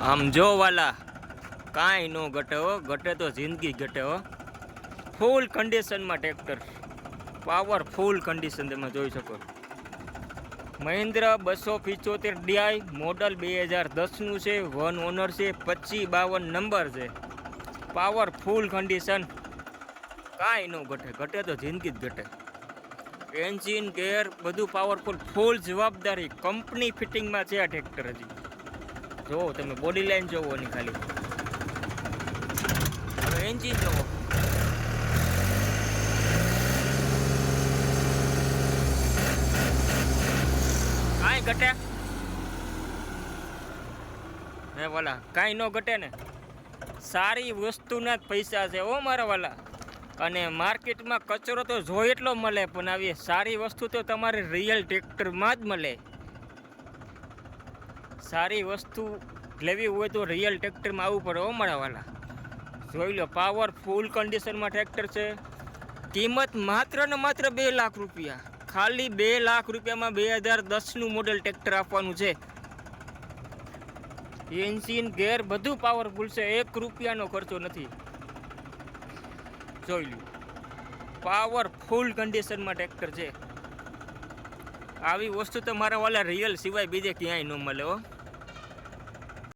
આમ જો વાલા કાંઈ નો ઘટે હો, ઘટે તો જિંદગી ઘટે હો. ફૂલ કન્ડિશનમાં ટ્રેક્ટર, પાવરફુલ કન્ડિશન તમે જોઈ શકો. મહિન્દ્ર 275 DI મોડલ 2010નું છે, 1 ઓનર છે, 2552 નંબર છે. પાવરફુલ કન્ડિશન, કાંઈ ન ઘટે, ઘટે તો જિંદગી જ ઘટે. એન્જિન ગેર બધું પાવરફુલ, ફૂલ જવાબદારી કંપની ફિટિંગમાં છે આ ટ્રેક્ટર. હજી જોવો તમે બોડી લાઈન જોવો ની ખાલી. હવે એન્જિન જોવો, કાંઈ ઘટે હે વાલા, કાંઈ ન ઘટે ને. સારી વસ્તુના જ પૈસા છે ઓ મારા વાલા. અને માર્કેટમાં કચરો તો જોઈએ એટલો મળે, પણ આવી સારી વસ્તુ તો તમારે રિયલ ટ્રેક્ટરમાં જ મળે. સારી વસ્તુ લેવી હોય તો રિયલ ટ્રેક્ટરમાં આવવું પડે ઓ મારા વાલા. જોઈ લો, પાવરફુલ કન્ડિશનમાં ટ્રેક્ટર છે. કિંમત માત્ર ને માત્ર 2 લાખ રૂપિયા, ખાલી 2 લાખ રૂપિયામાં 2010નું મોડેલ ટ્રેક્ટર આપવાનું છે. એન્જિન ગેર બધું પાવરફુલ છે, 1 રૂપિયાનો ખર્ચો નથી. જોઈ લો, પાવરફુલ કન્ડિશનમાં ટ્રેક્ટર છે. આવી વસ્તુ તો મારા વાલા રિયલ સિવાય બીજે ક્યાંય ન મળે હો.